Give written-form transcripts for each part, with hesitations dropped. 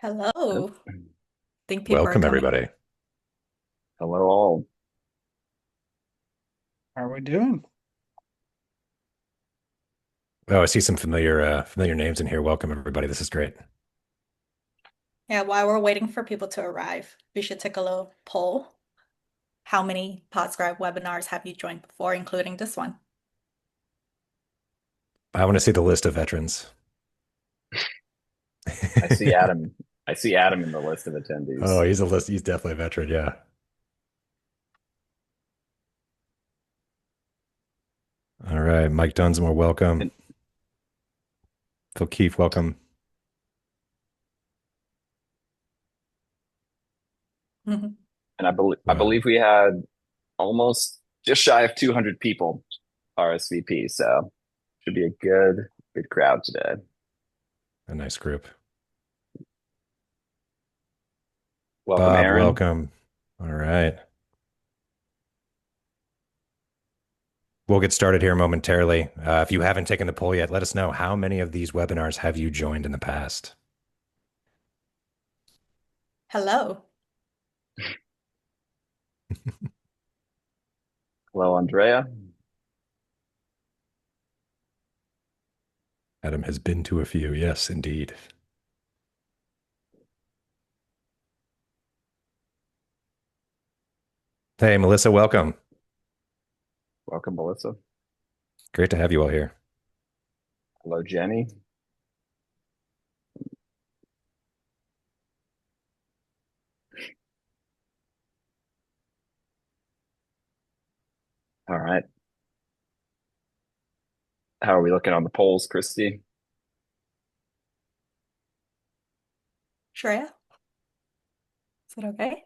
Hello. Think people are Welcome, coming. everybody. Hello all. How are we doing? Oh, I see some familiar names in here. Welcome, everybody. This is great. Yeah, while we're waiting for people to arrive, we should take a little poll. How many Podscribe webinars have you joined before, including this one? I want to see the list of veterans. I see Adam. I see Adam in the list of Oh, attendees. he's a list. He's definitely a veteran. Yeah. All right, Mike Dunsmore, welcome. And Phil Keefe, welcome. Mhm. and I Well, believe we had almost just shy of 200 people RSVP, so should be a good crowd today. a nice group. Welcome, Bob, Aaron. welcome. All right. We'll get started here momentarily. If you haven't taken the poll yet, let us know how many of these webinars have you joined in the past? Hello. Hello, Andrea. Adam has been to a few. Yes, indeed. Hey, Melissa, welcome. Welcome, Melissa. Great to have you all here. Hello, Jenny. All right. How are we looking on the polls, Christy? Shreya, is it okay?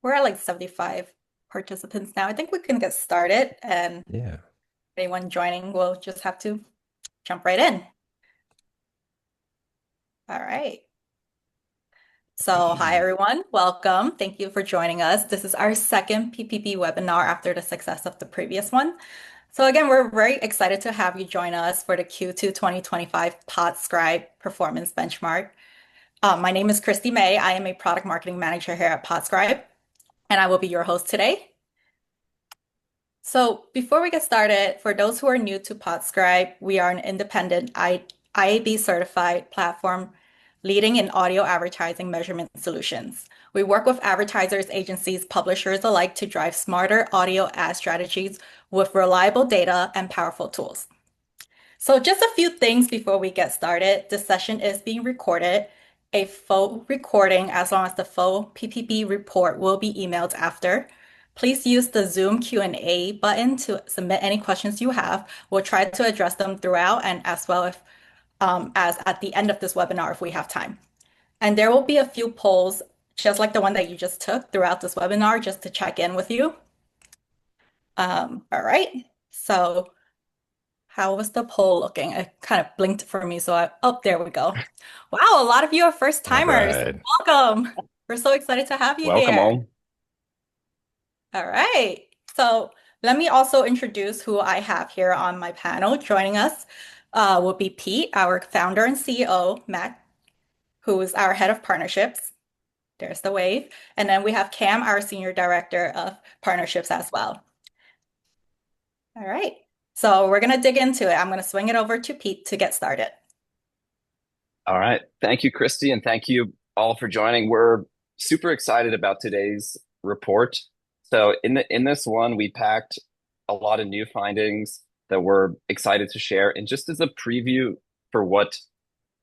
We're at like 75 participants now. I think we can get started, and Yeah. anyone joining will just have to jump right in. All right. So, hi everyone, welcome. Thank you for joining us. This is our second PPB webinar after the success of the previous one. So again, we're very excited to have you join us for the Q2 2025 Podscribe Performance Benchmark. My name is Christy May. I am a product marketing manager here at Podscribe, and I will be your host today. So before we get started, for those who are new to Podscribe, we are an independent IAB certified platform leading in audio advertising measurement solutions. We work with advertisers, agencies, publishers alike to drive smarter audio ad strategies with reliable data and powerful tools. So just a few things before we get started. This session is being recorded. A full recording, as long as the full PPB report, will be emailed after. Please use the Zoom Q&A button to submit any questions you have. We'll try to address them throughout and as well as at the end of this webinar if we have time. And there will be a few polls, just like the one that you just took throughout this webinar, just to check in with you. All right. So how was the poll looking? It kind of blinked for me, oh, there we go. Wow, a lot of you are first All timers. right. Welcome. We're so excited to have you Welcome here. all. All right. So let me also introduce who I have here on my panel. Joining us will be Pete, our founder and CEO, Matt, who is our head of partnerships. There's the wave. And then we have Cam, our senior director of partnerships as well. All right. So we're going to dig into it. I'm going to swing it over to Pete to get started. All right. Thank you, Christy, and thank you all for joining. We're super excited about today's report. So in this one, we packed a lot of new findings that we're excited to share. And just as a preview for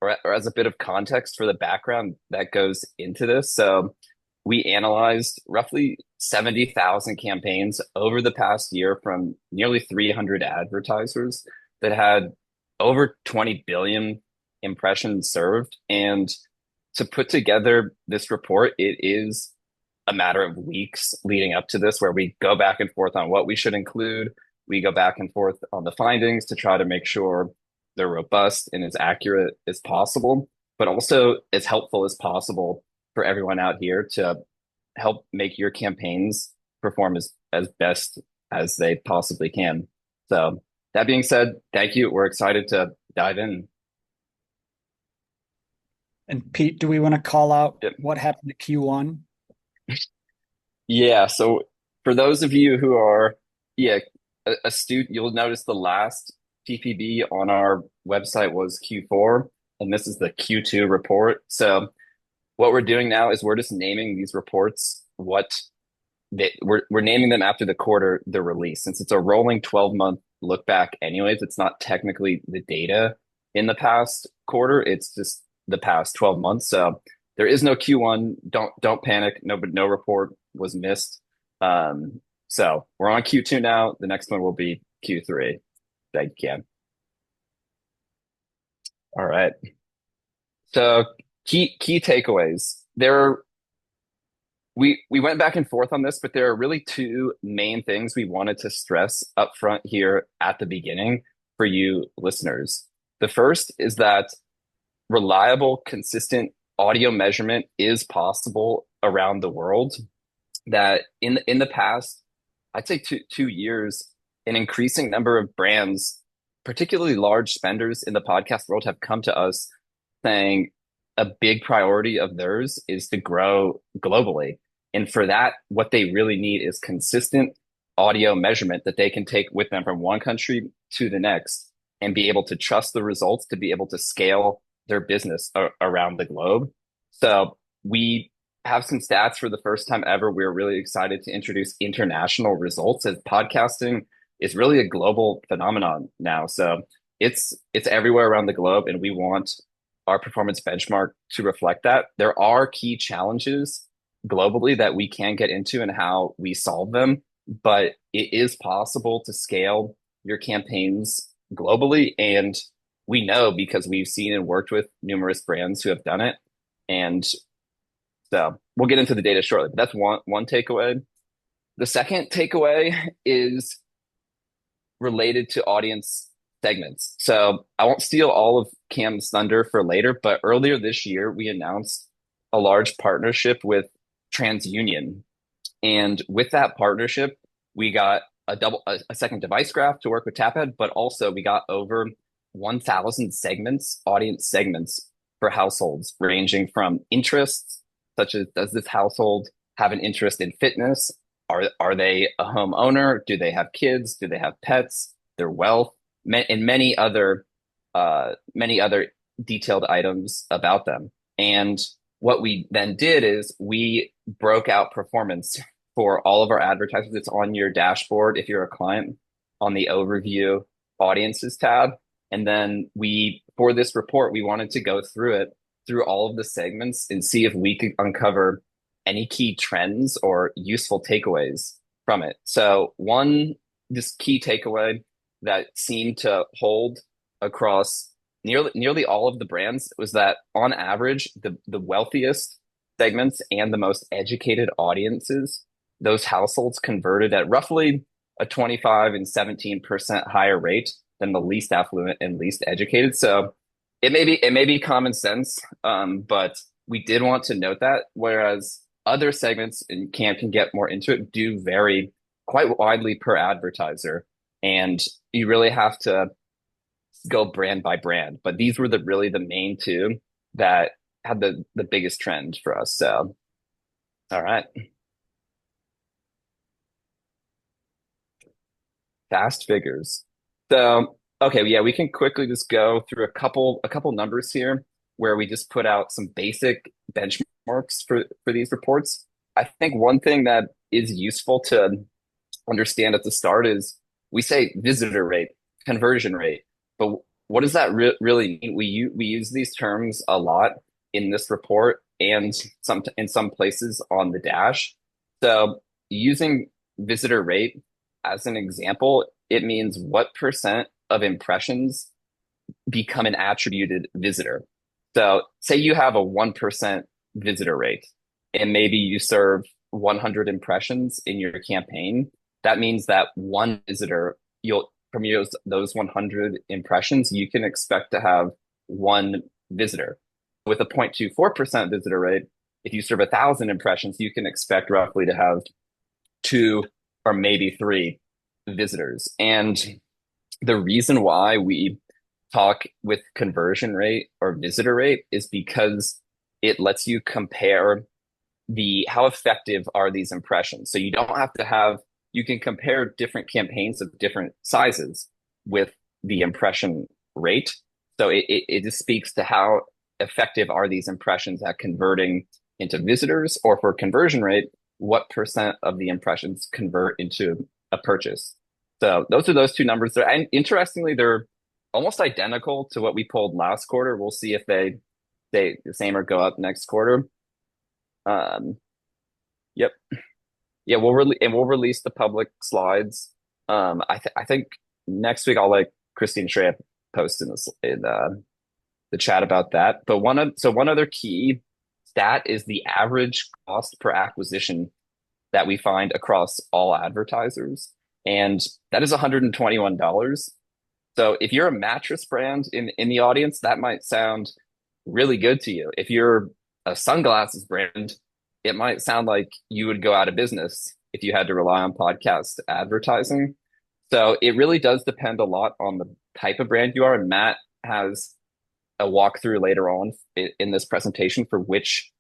or as a bit of context for the background that goes into this. So we analyzed roughly 70,000 campaigns over the past year from nearly 300 advertisers that had over 20 billion impressions served. And to put together this report, it is a matter of weeks leading up to this, where we go back and forth on what we should include. We go back and forth on the findings to try to make sure they're robust and as accurate as possible, but also as helpful as possible for everyone out here to help make your campaigns perform as best as they possibly can. So that being said, thank you. We're excited to dive in. And Pete, do we want to call out Yep. what happened to Q1? Yeah, so for those of you who are, yeah, astute, you'll notice the last PPB on our website was Q4, and this is the Q2 report. So what we're doing now is we're just naming these reports we're naming them after the quarter they're released. Since it's a rolling 12-month look back anyways, it's not technically the data in the past quarter, it's just the past 12 months. So there is no Q1. Don't panic. No report was missed. So we're on Q2 now. The next one will be Q3. Thank you, Cam. All right. So key takeaways. We went back and forth on this, but there are really two main things we wanted to stress up front here at the beginning for you listeners. The first is that reliable, consistent audio measurement is possible around the world. That in the past, I'd say 2 years, an increasing number of brands, particularly large spenders in the podcast world, have come to us saying a big priority of theirs is to grow globally. And for that, what they really need is consistent audio measurement that they can take with them from one country to the next and be able to trust the results to be able to scale their business around the globe. So we have some stats for the first time ever. We're really excited to introduce international results, as podcasting is really a global phenomenon now. So it's everywhere around the globe, and we want our performance benchmark to reflect that. There are key challenges globally that we can get into and how we solve them, but it is possible to scale your campaigns globally. And we know because we've seen and worked with numerous brands who have done it. And so we'll get into the data shortly, but that's one takeaway. The second takeaway is related to audience segments. So I won't steal all of Cam's thunder for later, but earlier this year, we announced a large partnership with TransUnion. And with that partnership, we got a second device graph to work with Tapad, but also we got over 1,000 segments, audience segments for households, ranging from interests, such as, does this household have an interest in fitness? Are they a homeowner? Do they have kids? Do they have pets? Their wealth, and many other detailed items about them. And what we then did is we broke out performance for all of our advertisers. It's on your dashboard if you're a client on the overview audiences tab. And then for this report, we wanted to go through all of the segments and see if we could uncover any key trends or useful takeaways from it. So this key takeaway that seemed to hold across nearly all of the brands was that on average, the wealthiest segments and the most educated audiences, those households converted at roughly a 25 and 17% higher rate than the least affluent and least educated. So it may be common sense, but we did want to note that, whereas other segments, and Cam can get more into it, do vary quite widely per advertiser. And you really have to go brand by brand. But these were really the main two that had the biggest trend for us. So, all right. Fast figures. So, okay, yeah, we can quickly just go through a couple numbers here where we just put out some basic benchmarks for these reports. I think one thing that is useful to understand at the start is we say visitor rate, conversion rate, but what does that really mean? We use these terms a lot in this report and in some places on the dash. So using visitor rate as an example, it means what percent of impressions become an attributed visitor. So say you have a 1% visitor rate and maybe you serve 100 impressions in your campaign. That means that one visitor, from those 100 impressions, you can expect to have one visitor. With a 0.24% visitor rate, if you serve 1,000 impressions, you can expect roughly to have 2 or maybe 3 visitors. And the reason why we talk with conversion rate or visitor rate is because it lets you compare how effective are these impressions. So you don't have to have, you can compare different campaigns of different sizes with the impression rate. So it just speaks to how effective are these impressions at converting into visitors, or for conversion rate, what percent of the impressions convert into a purchase. So those are those two numbers there. And interestingly, they're almost identical to what we pulled last quarter. We'll see if they stay the same or go up next quarter. Yep. Yeah, we'll release the public slides. I think next week I'll let Christy and Shreya post in the chat about that. But one other key stat is the average cost per acquisition that we find across all advertisers, and that is $121. So if you're a mattress brand in the audience, that might sound really good to you. If you're a sunglasses brand, it might sound like you would go out of business if you had to rely on podcast advertising. So it really does depend a lot on the type of brand you are. And Matt has a walkthrough later on in this presentation for which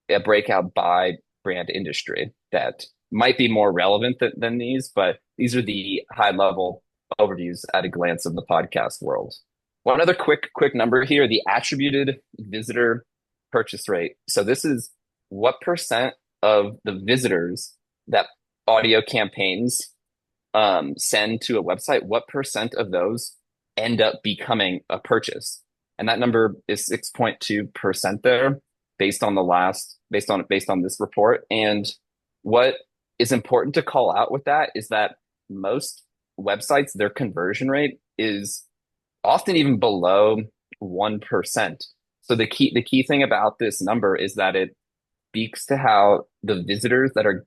a breakout by brand industry that might be more relevant than these, but these are the high level overviews at a glance of the podcast world. One other quick number here, the attributed visitor purchase rate. So this is what percent of the visitors that audio campaigns send to a website, what percent of those end up becoming a purchase? And that number is 6.2% there based on this report. And what is important to call out with that is that most websites, their conversion rate is often even below 1%. So the key thing about this number is that it speaks to how the visitors that are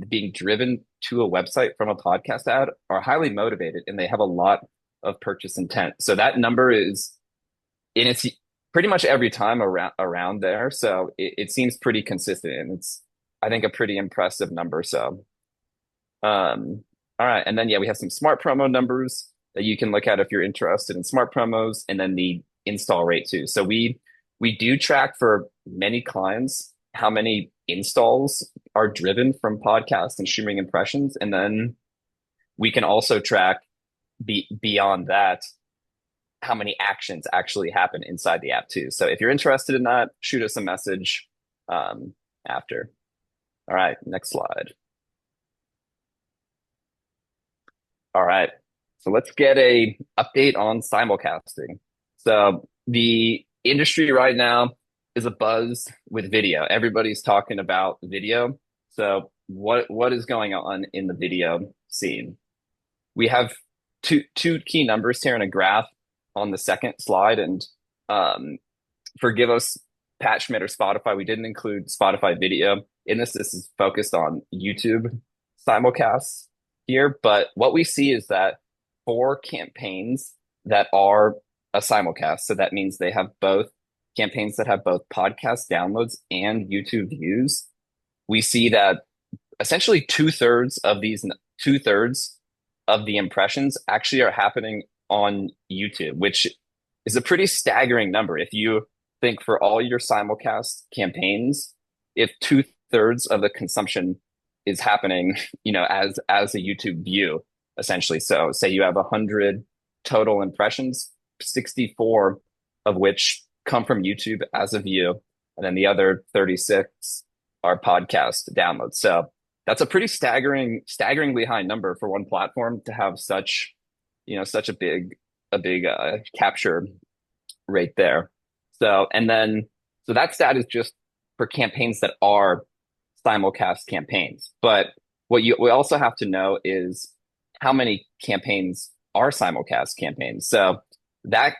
being driven to a website from a podcast ad are highly motivated and they have a lot of purchase intent. So that number is, and it's pretty much every time around there. So it seems pretty consistent, and it's, I think, a pretty impressive number. So, all right. And then, yeah, we have some smart promo numbers that you can look at if you're interested in smart promos, and then the install rate too. So we do track for many clients how many installs are driven from podcast and streaming impressions. And then we can also track beyond that how many actions actually happen inside the app too. So if you're interested in that, shoot us a message after. All right, next slide. All right, so let's get a update on simulcasting. So the industry right now is abuzz with video. Everybody's talking about video. So what is going on in the video scene? We have two key numbers here in a graph on the second slide, and forgive us, Pat Schmidt or Spotify, we didn't include Spotify video in this. This is focused on YouTube simulcasts here, but what we see is that for campaigns that are a simulcast, so that means they have both campaigns that have both podcast downloads and YouTube views, we see that essentially two-thirds of the impressions actually are happening on YouTube, which is a pretty staggering number. If you think for all your simulcast campaigns, if two-thirds of the consumption is happening, as a YouTube view, essentially. So say you have 100 total impressions, 64 of which come from YouTube as a view, and then the other 36 are podcast downloads. So that's a pretty staggeringly high number for one platform to have such a big capture rate there. So that stat is just for campaigns that are simulcast campaigns. But we also have to know is how many campaigns are simulcast campaigns. So that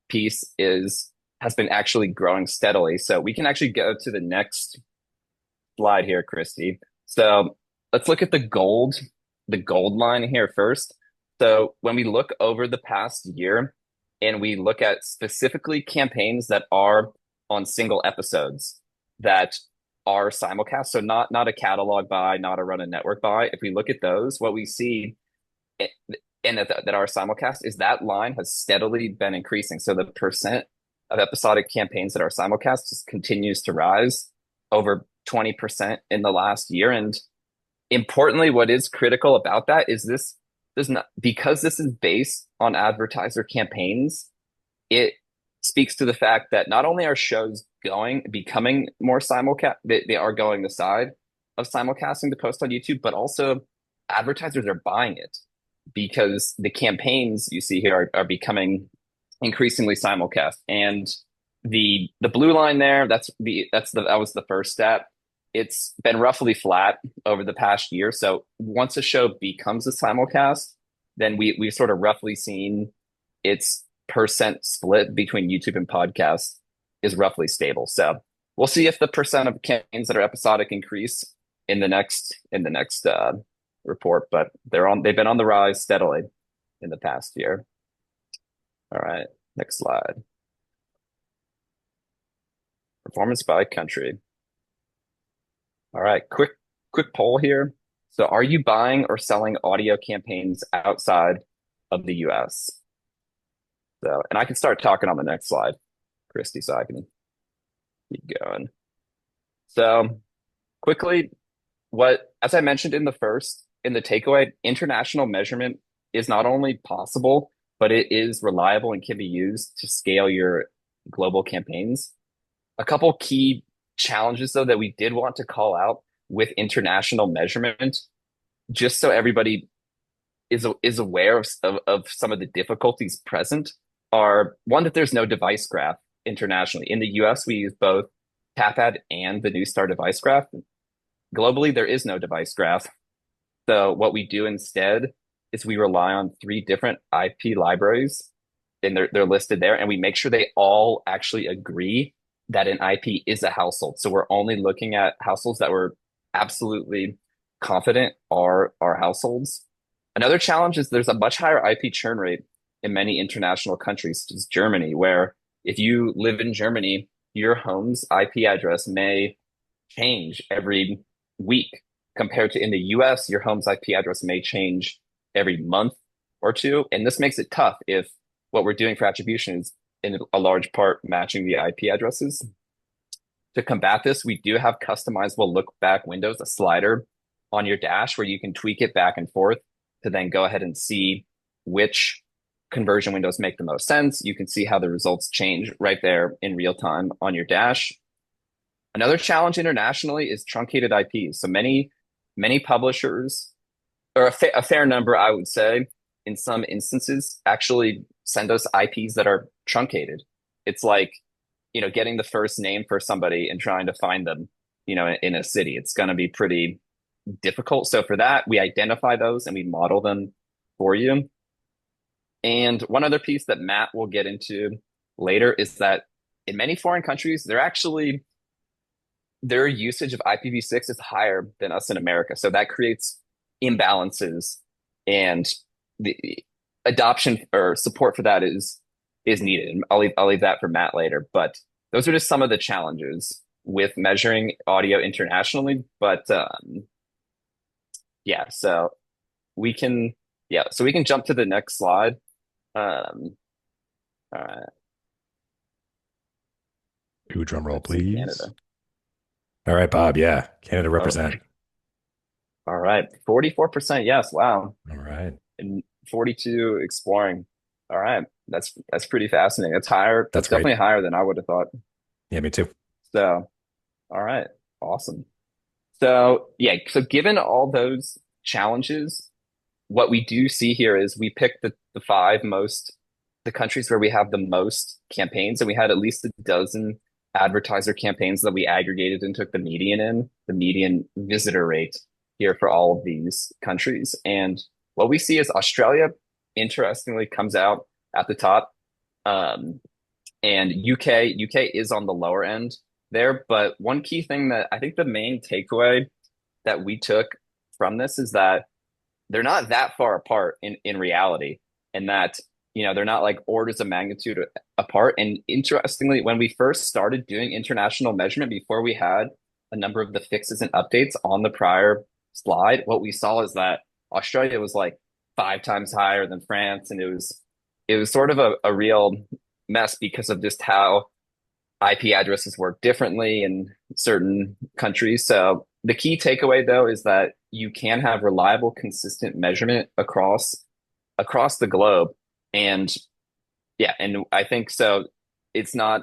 piece has been actually growing steadily. So we can actually go to the next slide here, Christy. So let's look at the gold line here first. So when we look over the past year and we look at specifically campaigns that are on single episodes that are simulcast, so not a catalog buy, not a run a network buy. If we look at those, what we see and that are simulcast is that line has steadily been increasing. So the percent of episodic campaigns that are simulcast just continues to rise over 20% in the last year. And importantly, what is critical about that is this does not, because this is based on advertiser campaigns, it speaks to the fact that not only are shows becoming more simulcast, they are going the side of simulcasting to post on YouTube, but also advertisers are buying it because the campaigns you see here are becoming increasingly simulcast. And the blue line there, that was the first stat. It's been roughly flat over the past year. So once a show becomes a simulcast, then we've sort of roughly seen its percent split between YouTube and podcasts is roughly stable. So we'll see if the percent of campaigns that are episodic increase in the next report, but they've been on the rise steadily in the past year. All right, next slide. Performance by country. All right, quick poll here. So are you buying or selling audio campaigns outside of the US? So, and I can start talking on the next slide, Christy, so I can keep going. So quickly, as I mentioned in the takeaway, international measurement is not only possible, but it is reliable and can be used to scale your global campaigns. A couple key challenges, though, that we did want to call out with international measurement, just so everybody is aware of some of the difficulties present, are one, that there's no device graph internationally. In the US, we use both TapAd and the Neustar device graph. Globally, there is no device graph. So what we do instead is we rely on 3 different IP libraries, and they're listed there, and we make sure they all actually agree that an IP is a household. So we're only looking at households that we're absolutely confident are households. Another challenge is there's a much higher IP churn rate in many international countries, such as Germany, where if you live in Germany, your home's IP address may change every week, compared to in the US, your home's IP address may change every month or two. And this makes it tough if what we're doing for attribution is in a large part matching the IP addresses. To combat this, we do have customizable look back windows, a slider on your dash where you can tweak it back and forth to then go ahead and see which conversion windows make the most sense. You can see how the results change right there in real time on your dash. Another challenge internationally is truncated IPs. So many publishers, or a fair number, I would say, in some instances, actually send us IPs that are truncated. It's like, getting the first name for somebody and trying to find them, in a city. It's going to be pretty difficult. So for that, we identify those and we model them for you. And one other piece that Matt will get into later is that in many foreign countries, their usage of IPv6 is higher than us in America. So that creates imbalances, and the adoption or support for that is needed. And I'll leave that for Matt later. But those are just some of the challenges with measuring audio internationally. But so we can jump to the next slide. All right. Drum roll, Let's see, please. Canada. All right, Bob. Yeah, Canada represent. All right, 44% yes. Wow. All right. And 42 exploring. All right, that's pretty fascinating. That's higher. That's definitely higher than I would have thought. Yeah, me too. So, all right, awesome. So given all those challenges, what we do see here is we picked the countries where we have the most campaigns, and we had at least a dozen advertiser campaigns that we aggregated and took the median visitor rate here for all of these countries. And what we see is Australia, interestingly, comes out at the top. And UK is on the lower end there. But one key thing that I think the main takeaway that we took from this is that they're not that far apart in reality, and that they're not like orders of magnitude apart. And interestingly, when we first started doing international measurement, before we had a number of the fixes and updates on the prior slide, what we saw is that Australia was like 5 times higher than France, and it was sort of a real mess because of just how IP addresses work differently in certain countries. So the key takeaway though is that you can have reliable, consistent measurement across the globe. And yeah, and I think so. It's not,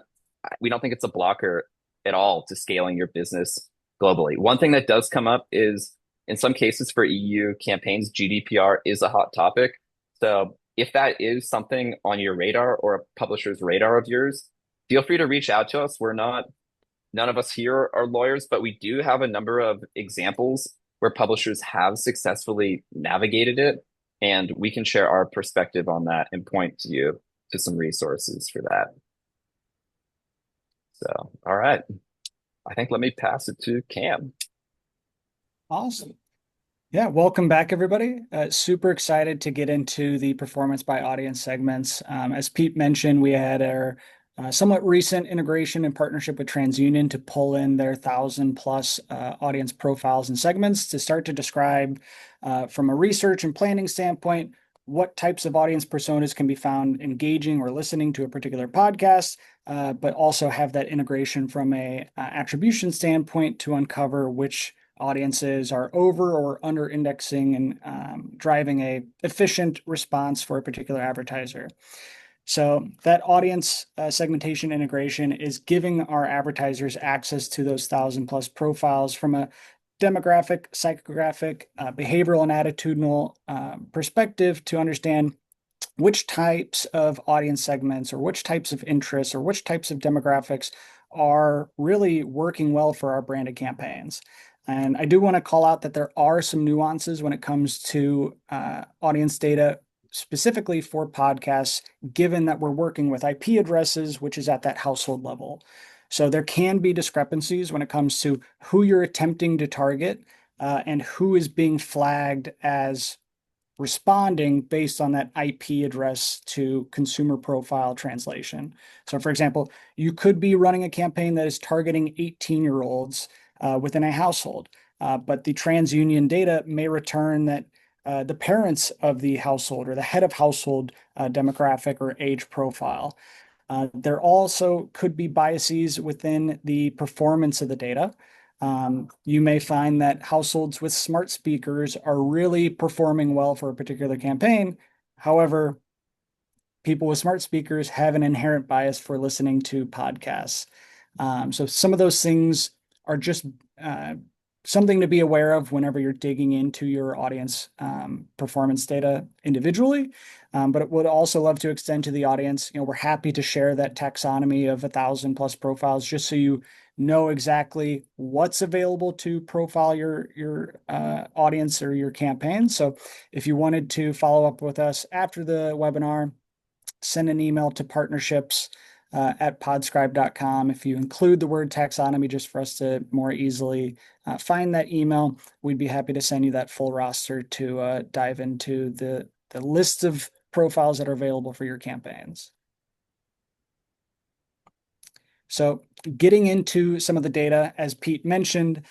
we don't think it's a blocker at all to scaling your business globally. One thing that does come up is in some cases for EU campaigns, GDPR is a hot topic. So if that is something on your radar or a publisher's radar of yours, feel free to reach out to us. None of us here are lawyers, but we do have a number of examples where publishers have successfully navigated it. And we can share our perspective on that and point you to some resources for that. So, all right. I think let me pass it to Cam. Awesome. Yeah, welcome back, everybody. Super excited to get into the performance by audience segments. As Pete mentioned, we had our somewhat recent integration and partnership with TransUnion to pull in their 1,000+ audience profiles and segments to start to describe from a research and planning standpoint what types of audience personas can be found engaging or listening to a particular podcast, but also have that integration from a attribution standpoint to uncover which audiences are over or under indexing and driving a efficient response for a particular advertiser. So that audience segmentation integration is giving our advertisers access to those 1,000+ profiles from a demographic, psychographic, behavioral, and attitudinal perspective to understand which types of audience segments or which types of interests or which types of demographics are really working well for our branded campaigns. And I do want to call out that there are some nuances when it comes to audience data, specifically for podcasts, given that we're working with IP addresses, which is at that household level. So there can be discrepancies when it comes to who you're attempting to target and who is being flagged as responding based on that IP address to consumer profile translation. So for example, you could be running a campaign that is targeting 18-year-olds within a household, but the TransUnion data may return that the parents of the household or the head of household demographic or age profile. There also could be biases within the performance of the data. You may find that households with smart speakers are really performing well for a particular campaign. However, people with smart speakers have an inherent bias for listening to podcasts. So some of those things are just something to be aware of whenever you're digging into your audience performance data individually. But it would also love to extend to the audience. We're happy to share that taxonomy of 1,000+ profiles just so you know exactly what's available to profile your audience or your campaign. So if you wanted to follow up with us after the webinar, send an email to partnerships at podscribe.com. If you include the word taxonomy just for us to more easily find that email, we'd be happy to send you that full roster to dive into the list of profiles that are available for your campaigns. So getting into some of the data, as Pete mentioned,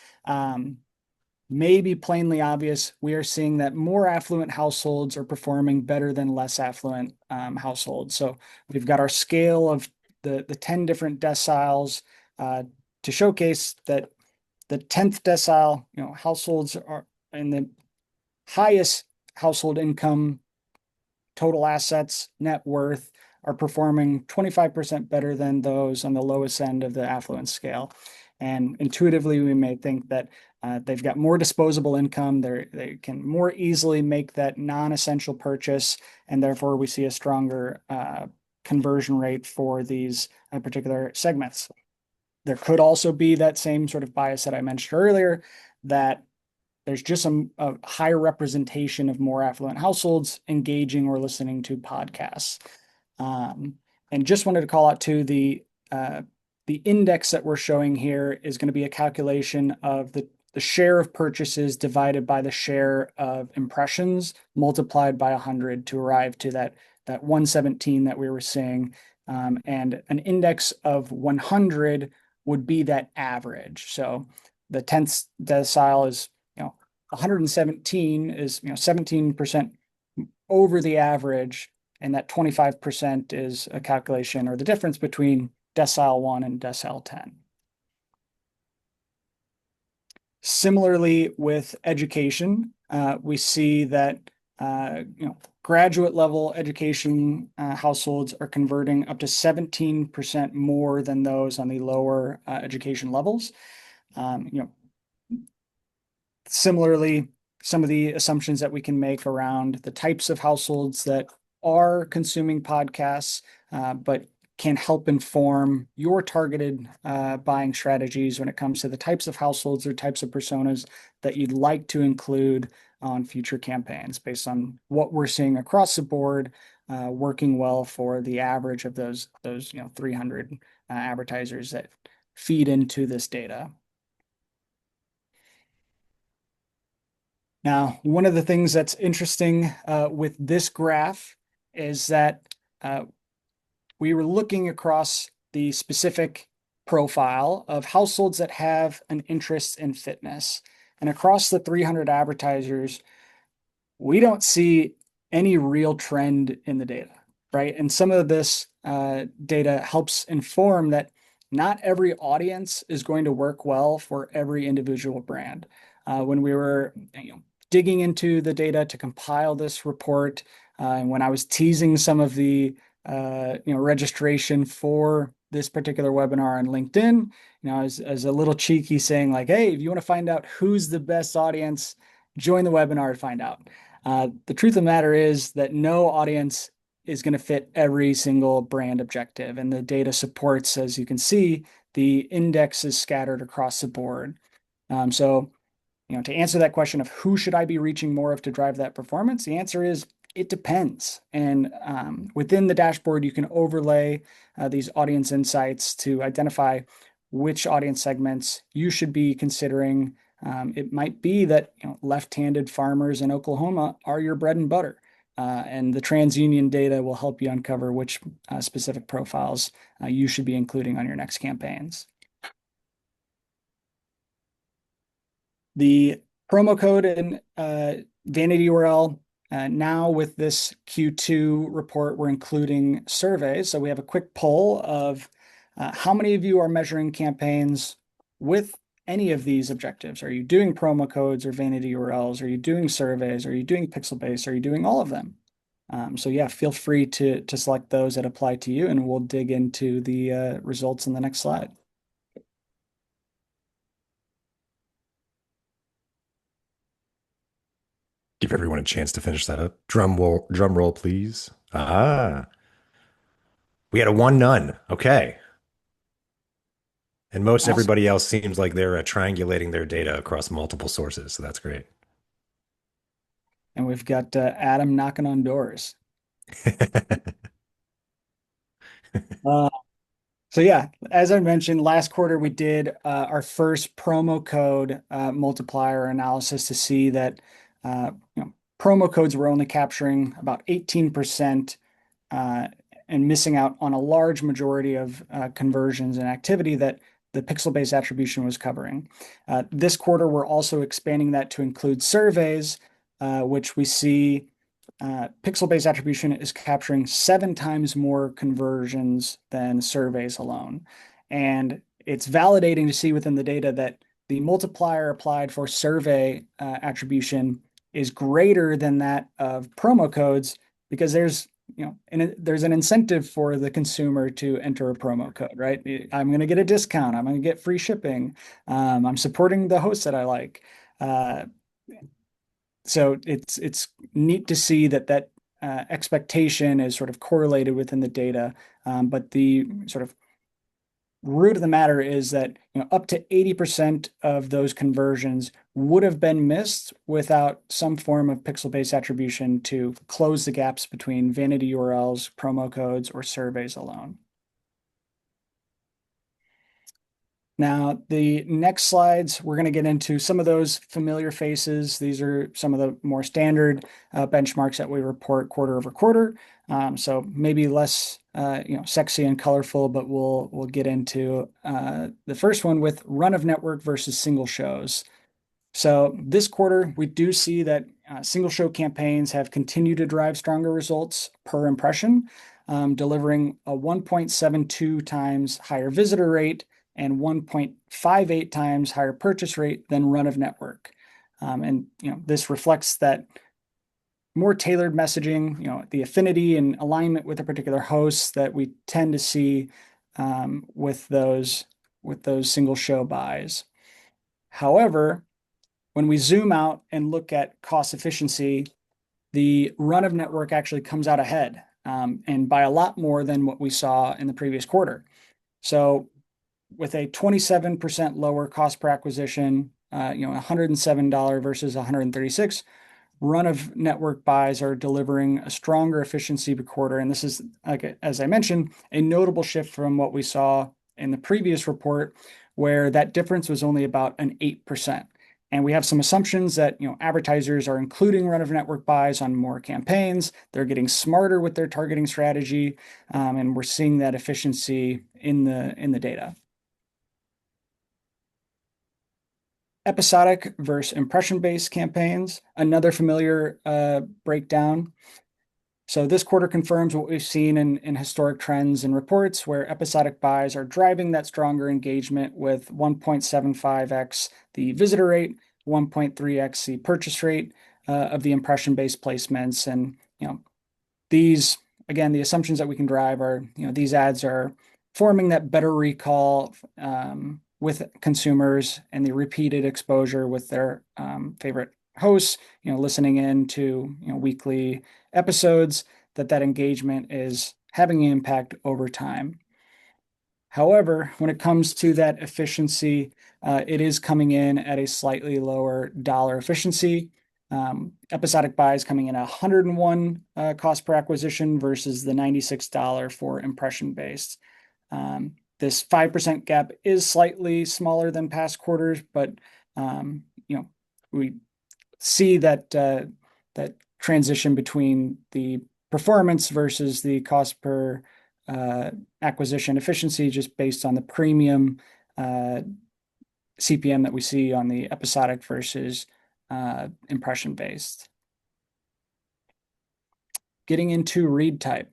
may be plainly obvious. We are seeing that more affluent households are performing better than less affluent households. So we've got our scale of the 10 different deciles to showcase that the 10th decile, households are in the highest household income, total assets, net worth, are performing 25% better than those on the lowest end of the affluence scale. And intuitively, we may think that they've got more disposable income. They can more easily make that non-essential purchase, and therefore we see a stronger conversion rate for these particular segments. There could also be that same sort of bias that I mentioned earlier, that there's just a higher representation of more affluent households engaging or listening to podcasts. And just wanted to call out too, the index that we're showing here is going to be a calculation of the share of purchases divided by the share of impressions multiplied by 100 to arrive to that 117 that we were seeing. And an index of 100 would be that average. So the 10th decile is 117 is 17% over the average, and that 25% is a calculation or the difference between decile 1 and decile 10. Similarly, with education, we see that graduate level education households are converting up to 17% more than those on the lower education levels. Similarly, some of the assumptions that we can make around the types of households that are consuming podcasts, but can help inform your targeted buying strategies when it comes to the types of households or types of personas that you'd like to include on future campaigns based on what we're seeing across the board, working well for the average of those 300 advertisers that feed into this data. Now, one of the things that's interesting with this graph is that we were looking across the specific profile of households that have an interest in fitness. And across the 300 advertisers, we don't see any real trend in the data, right? And some of this data helps inform that not every audience is going to work well for every individual brand. When we were digging into the data to compile this report, and when I was teasing some of the registration for this particular webinar on LinkedIn, as a little cheeky saying like, hey, if you want to find out who's the best audience, join the webinar to find out. The truth of the matter is that no audience is going to fit every single brand objective. And the data supports, as you can see, the index is scattered across the board. So to answer that question of who should I be reaching more of to drive that performance, the answer is it depends. And within the dashboard, you can overlay these audience insights to identify which audience segments you should be considering. It might be that left-handed farmers in Oklahoma are your bread and butter. And the TransUnion data will help you uncover which specific profiles you should be including on your next campaigns. The promo code and vanity URL, now with this Q2 report, we're including surveys. So we have a quick poll of how many of you are measuring campaigns with any of these objectives. Are you doing promo codes or vanity URLs? Are you doing surveys? Are you doing pixel-based? Are you doing all of them? So yeah, feel free to select those that apply to you, and we'll dig into the results in the next slide. Give everyone a chance to finish that up. Drum roll, please. We had a 1-0. Okay. And most Awesome. everybody else seems like they're triangulating their data across multiple sources. So that's great. And we've got Adam knocking on doors. So yeah, as I mentioned, last quarter we did our first promo code multiplier analysis to see that promo codes were only capturing about 18% and missing out on a large majority of conversions and activity that the pixel-based attribution was covering. This quarter, we're also expanding that to include surveys, which we see pixel-based attribution is capturing 7 times more conversions than surveys alone. And it's validating to see within the data that the multiplier applied for survey attribution is greater than that of promo codes, because there's an incentive for the consumer to enter a promo code, right? I'm going to get a discount. I'm going to get free shipping. I'm supporting the host that I like. So it's neat to see that expectation is sort of correlated within the data. But the sort of root of the matter is that up to 80% of those conversions would have been missed without some form of pixel-based attribution to close the gaps between vanity URLs, promo codes, or surveys alone. Now, the next slides, we're going to get into some of those familiar faces. These are some of the more standard benchmarks that we report quarter over quarter. So maybe less sexy and colorful, but we'll get into the first one with run of network versus single shows. So this quarter, we do see that single show campaigns have continued to drive stronger results per impression, delivering a 1.72 times higher visitor rate and 1.58 times higher purchase rate than run of network. And this reflects that more tailored messaging, the affinity and alignment with a particular host that we tend to see with those single show buys. However, when we zoom out and look at cost efficiency, the run of network actually comes out ahead, and by a lot more than what we saw in the previous quarter. So with a 27% lower cost per acquisition, $107 versus $136, run of network buys are delivering a stronger efficiency per quarter. And this is, like, as I mentioned, a notable shift from what we saw in the previous report, where that difference was only about an 8%. And we have some assumptions that advertisers are including run of network buys on more campaigns. They're getting smarter with their targeting strategy, and we're seeing that efficiency in the data. Episodic versus impression-based campaigns, another familiar breakdown. So this quarter confirms what we've seen in historic trends and reports, where episodic buys are driving that stronger engagement with 1.75x the visitor rate, 1.3x the purchase rate of the impression-based placements. And these, again, the assumptions that we can drive are these ads are forming that better recall with consumers and the repeated exposure with their favorite hosts, listening in to weekly episodes, that engagement is having an impact over time. However, when it comes to that efficiency, it is coming in at a slightly lower dollar efficiency. Episodic buys coming in at $101 cost per acquisition versus the $96 for impression-based. This 5% gap is slightly smaller than past quarters, but we see that transition between the performance versus the cost per acquisition efficiency, just based on the premium CPM that we see on the episodic versus impression-based. Getting into read type.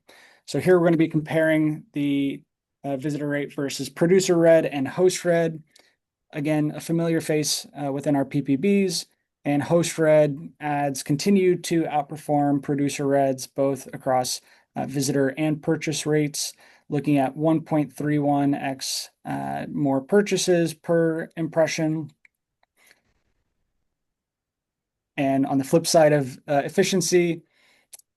So here we're going to be comparing the visitor rate versus producer read and host read. Again, a familiar face within our PPBs, and host read ads continue to outperform producer reads both across visitor and purchase rates, looking at 1.31x more purchases per impression. And on the flip side of efficiency,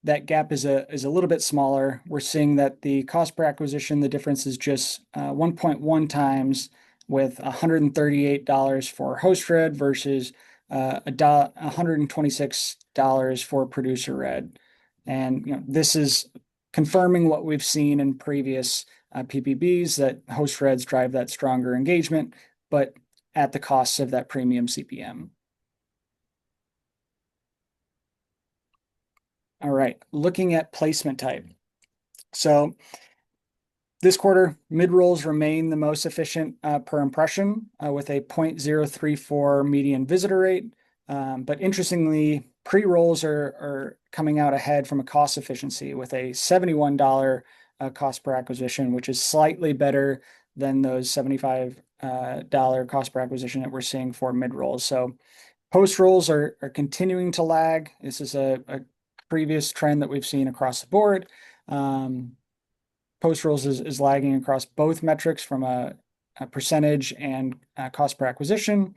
that gap is a little bit smaller. We're seeing that the cost per acquisition, the difference is just 1.1 times, with $138 for host read versus $126 for producer read. And this is confirming what we've seen in previous PPBs, that host reads drive that stronger engagement, but at the cost of that premium CPM. All right, looking at placement type. So this quarter, mid-rolls remain the most efficient per impression with a 0.034 median visitor rate. But interestingly, pre-rolls are coming out ahead from a cost efficiency with a $71 cost per acquisition, which is slightly better than those $75 cost per acquisition that we're seeing for mid-rolls. So post-rolls are continuing to lag. This is a previous trend that we've seen across the board. Post-rolls is lagging across both metrics from a percentage and cost per acquisition.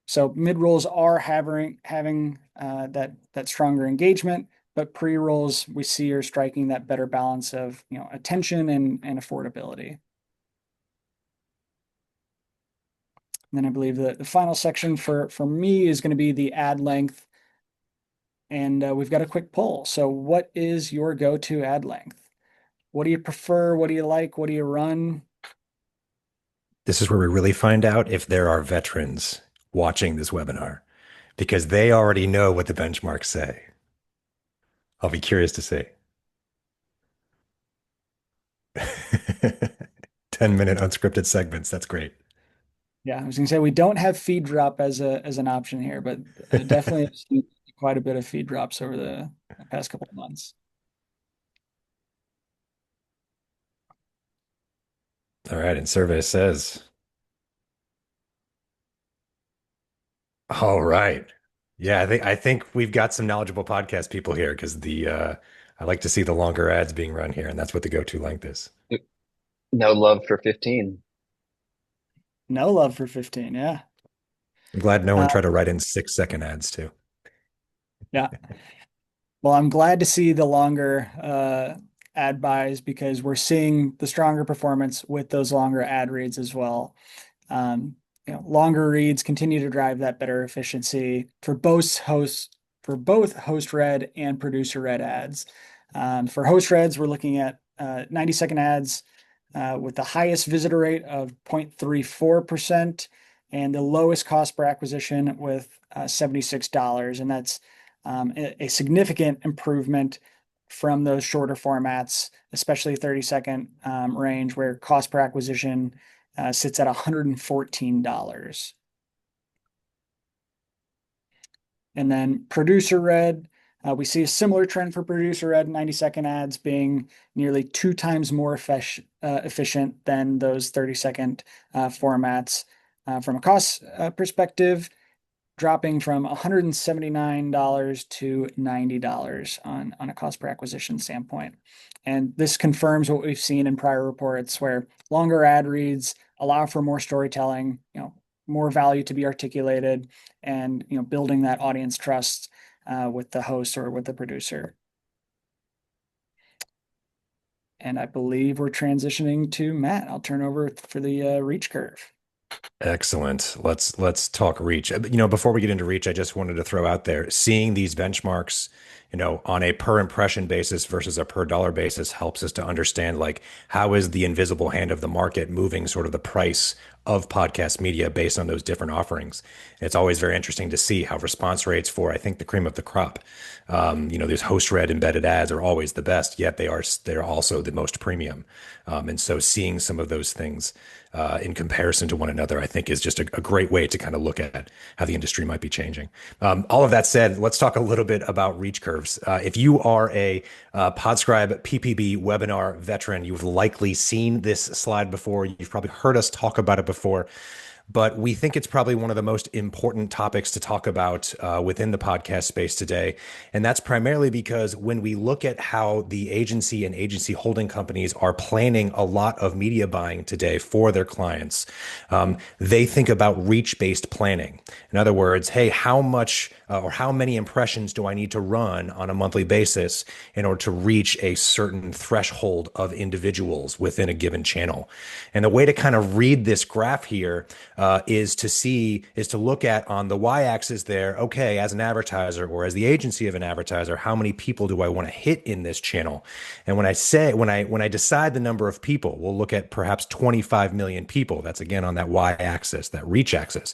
So mid-rolls are having that stronger engagement, but pre-rolls we see are striking that better balance of attention and affordability. And then I believe the final section for me is going to be the ad length. And we've got a quick poll. So what is your go-to ad length? What do you prefer? What do you like? What do you run? This is where we really find out if there are veterans watching this webinar, because they already know what the benchmarks say. I'll be curious to see. 10-minute unscripted segments. That's great. Yeah, I was gonna say we don't have feed drop as an option here, but definitely have seen quite a bit of feed drops over the past couple of months. All right, and survey says, all right. Yeah, I think we've got some knowledgeable podcast people here because the I like to see the longer ads being run here, and that's what the go-to length is. No love for 15. No love for 15. Yeah. I'm glad no one Uh, tried to write in 6-second ads too. yeah. Well, I'm glad to see the longer ad buys because we're seeing the stronger performance with those longer ad reads as well. Um, longer reads continue to drive that better efficiency for both host read and producer read ads. For host reads, we're looking at 90-second ads with the highest visitor rate of 0.34% and the lowest cost per acquisition with $76. And that's a significant improvement from those shorter formats, especially 30-second range where cost per acquisition sits at $114. And then producer read, we see a similar trend for producer read 90-second ads being nearly 2 times more efficient than those 30-second formats. From a cost perspective, dropping from $179 to $90 on a cost per acquisition standpoint. And this confirms what we've seen in prior reports where longer ad reads allow for more storytelling, more value to be articulated, and building that audience trust with the host or with the producer. And I believe we're transitioning to Matt. I'll turn over for the reach curve. Excellent. Let's talk reach. Before we get into reach, I just wanted to throw out there, seeing these benchmarks, on a per impression basis versus a per dollar basis helps us to understand like how is the invisible hand of the market moving sort of the price of podcast media based on those different offerings. It's always very interesting to see how response rates for, I think, the cream of the crop. These host read embedded ads are always the best, yet they're also the most premium. And so seeing some of those things in comparison to one another, I think is just a great way to kind of look at how the industry might be changing. All of that said, let's talk a little bit about reach curves. If you are a Podscribe PPB webinar veteran, you've likely seen this slide before. You've probably heard us talk about it before. But we think it's probably one of the most important topics to talk about within the podcast space today. And that's primarily because when we look at how the agency and agency holding companies are planning a lot of media buying today for their clients, they think about reach-based planning. In other words, hey, how much or how many impressions do I need to run on a monthly basis in order to reach a certain threshold of individuals within a given channel? And the way to kind of read this graph here is to look at on the y-axis there, okay, as an advertiser or as the agency of an advertiser, how many people do I want to hit in this channel? And when I decide the number of people, we'll look at perhaps 25 million people. That's again on that y-axis, that reach axis.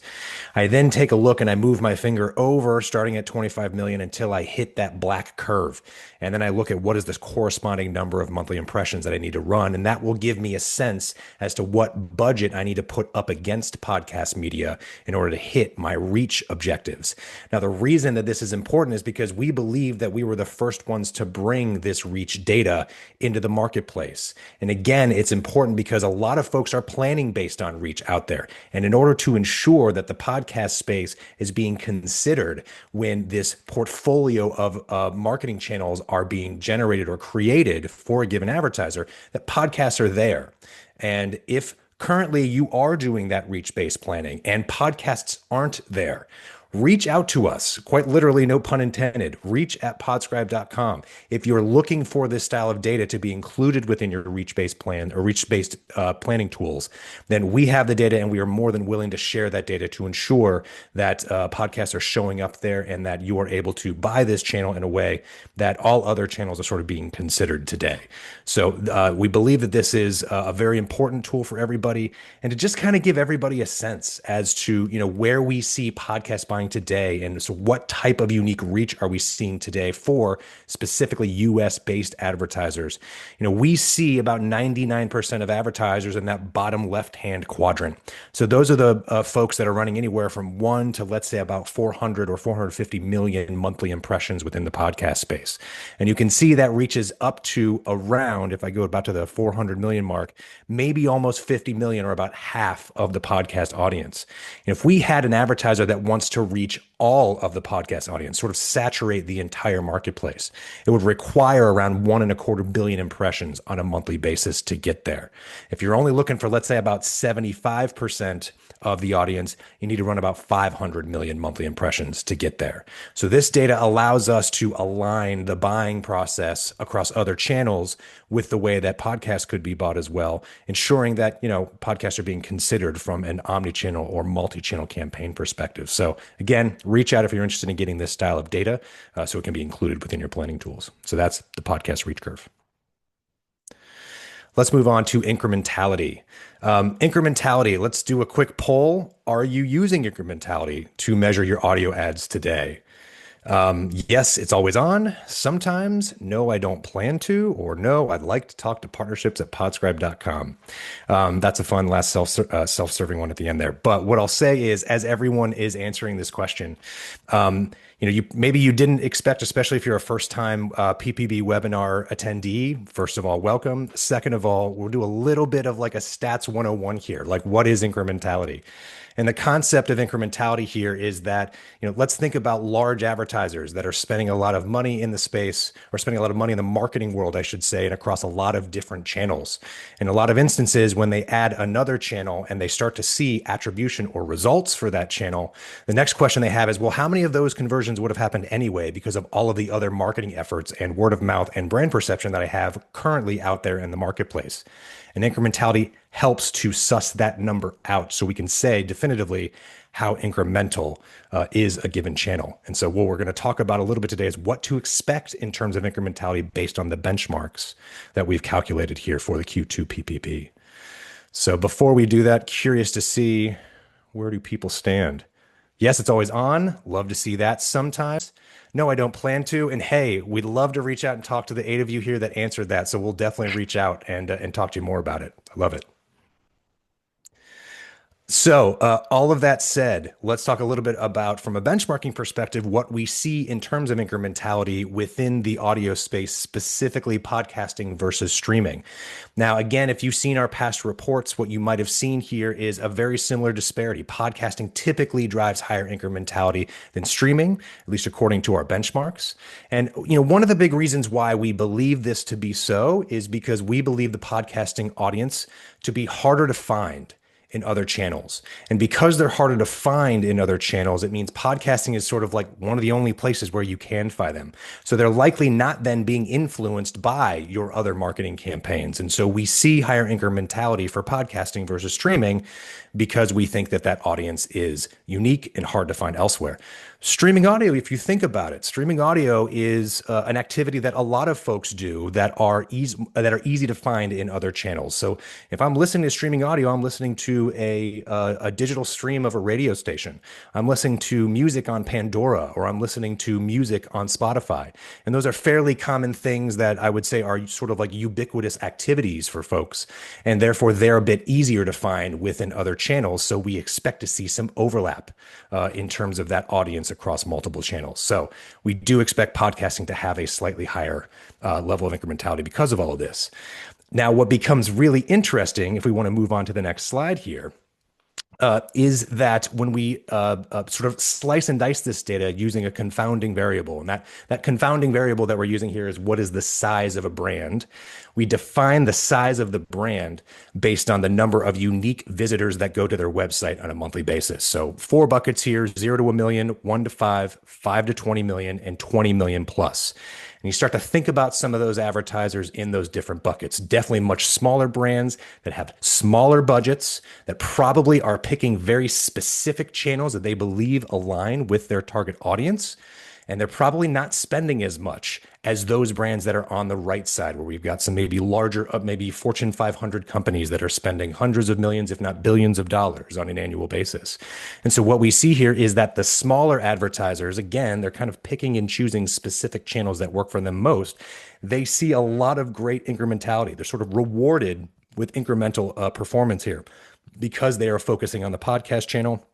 I then take a look and I move my finger over starting at 25 million until I hit that black curve. And then I look at what is this corresponding number of monthly impressions that I need to run. And that will give me a sense as to what budget I need to put up against podcast media in order to hit my reach objectives. Now, the reason that this is important is because we believe that we were the first ones to bring this reach data into the marketplace. And again, it's important because a lot of folks are planning based on reach out there. And in order to ensure that the podcast space is being considered when this portfolio of marketing channels are being generated or created for a given advertiser, that podcasts are there. And if currently you are doing that reach-based planning and podcasts aren't there, reach out to us, quite literally, no pun intended, reach@podscribe.com. If you're looking for this style of data to be included within your reach-based plan or reach-based planning tools, then we have the data and we are more than willing to share that data to ensure that podcasts are showing up there and that you are able to buy this channel in a way that all other channels are sort of being considered today. So we believe that this is a very important tool for everybody and to just kind of give everybody a sense as to, where we see podcast buying drawing today? And so what type of unique reach are we seeing today for specifically US-based advertisers? We see about 99% of advertisers in that bottom left-hand quadrant. So those are the folks that are running anywhere from 1 to, let's say, about 400 or 450 million monthly impressions within the podcast space. And you can see that reaches up to around, if I go about to the 400 million mark, maybe almost 50 million, or about half of the podcast audience. And if we had an advertiser that wants to reach all of the podcast audience, sort of saturate the entire marketplace, it would require around 1.25 billion impressions on a monthly basis to get there. If you're only looking for, let's say, about 75% of the audience, you need to run about 500 million monthly impressions to get there. So this data allows us to align the buying process across other channels with the way that podcasts could be bought as well, ensuring that, podcasts are being considered from an omni-channel or multi-channel campaign perspective. So again, reach out if you're interested in getting this style of data so it can be included within your planning tools. So that's the podcast reach curve. Let's move on to incrementality. Incrementality, let's do a quick poll. Are you using incrementality to measure your audio ads today? Yes, it's always on. Sometimes, no, I don't plan to, or no, I'd like to talk to partnerships at podscribe.com. That's a fun last self-serving one at the end there. But what I'll say is, as everyone is answering this question, maybe you didn't expect, especially if you're a first-time PPB webinar attendee. First of all, welcome. Second of all, we'll do a little bit of like a stats 101 here. Like, what is incrementality? And the concept of incrementality here is that, let's think about large advertisers that are spending a lot of money in the space, or spending a lot of money in the marketing world, I should say, and across a lot of different channels. In a lot of instances, when they add another channel and they start to see attribution or results for that channel, the next question they have is, well, how many of those conversions would have happened anyway because of all of the other marketing efforts and word of mouth and brand perception that I have currently out there in the marketplace? And incrementality helps to suss that number out so we can say definitively how incremental is a given channel. And so what we're going to talk about a little bit today is what to expect in terms of incrementality based on the benchmarks that we've calculated here for the Q2 PPP. So before we do that, curious to see, where do people stand? Yes, it's always on. Love to see that sometimes. No, I don't plan to. And hey, we'd love to reach out and talk to the 8 of you here that answered that. So we'll definitely reach out and talk to you more about it. I love it. So all of that said, let's talk a little bit about, from a benchmarking perspective, what we see in terms of incrementality within the audio space, specifically podcasting versus streaming. Now, again, if you've seen our past reports, what you might have seen here is a very similar disparity. Podcasting typically drives higher incrementality than streaming, at least according to our benchmarks. And, one of the big reasons why we believe this to be so is because we believe the podcasting audience to be harder to find in other channels. And because they're harder to find in other channels, it means podcasting is sort of like one of the only places where you can find them. So they're likely not then being influenced by your other marketing campaigns. And so we see higher incrementality for podcasting versus streaming because we think that that audience is unique and hard to find elsewhere. Streaming audio, if you think about it, streaming audio is an activity that a lot of folks do that are easy to find in other channels. So if I'm listening to streaming audio, I'm listening to a digital stream of a radio station. I'm listening to music on Pandora, or I'm listening to music on Spotify. And those are fairly common things that I would say are sort of like ubiquitous activities for folks. And therefore, they're a bit easier to find within other channels. So we expect to see some overlap in terms of that audience across multiple channels. So we do expect podcasting to have a slightly higher level of incrementality because of all of this. Now, what becomes really interesting, if we want to move on to the next slide here, is that when we sort of slice and dice this data using a confounding variable, and that confounding variable that we're using here is what is the size of a brand. We define the size of the brand based on the number of unique visitors that go to their website on a monthly basis. So 4 buckets here: 0 to 1 million, 1 to 5, 5 to 20 million, and 20 million plus. And you start to think about some of those advertisers in those different buckets. Definitely much smaller brands that have smaller budgets, that probably are picking very specific channels that they believe align with their target audience. And they're probably not spending as much as those brands that are on the right side, where we've got some maybe larger, maybe Fortune 500 companies that are spending hundreds of millions, if not billions of dollars on an annual basis. And so what we see here is that the smaller advertisers, again, they're kind of picking and choosing specific channels that work for them most. They see a lot of great incrementality. They're sort of rewarded with incremental performance here because they are focusing on the podcast channel,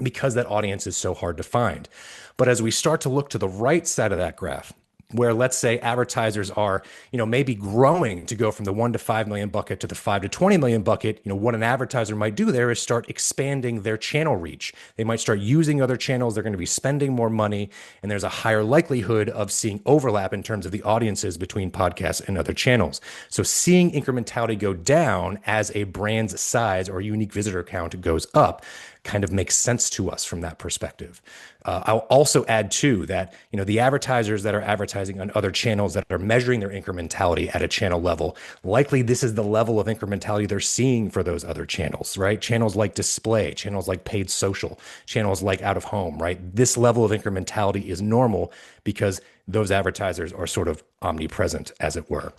because that audience is so hard to find. But as we start to look to the right side of that graph, where let's say advertisers are, maybe growing to go from the 1 to 5 million bucket to the 5 to 20 million bucket, what an advertiser might do there is start expanding their channel reach. They might start using other channels. They're going to be spending more money, and there's a higher likelihood of seeing overlap in terms of the audiences between podcasts and other channels. So seeing incrementality go down as a brand's size or unique visitor count goes up kind of makes sense to us from that perspective. I'll also add too that the advertisers that are advertising on other channels that are measuring their incrementality at a channel level, likely this is the level of incrementality they're seeing for those other channels, right? Channels like display, channels like paid social, channels like out of home, right? This level of incrementality is normal because those advertisers are sort of omnipresent, as it were.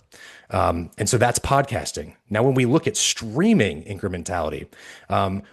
And so that's podcasting. Now, when we look at streaming incrementality,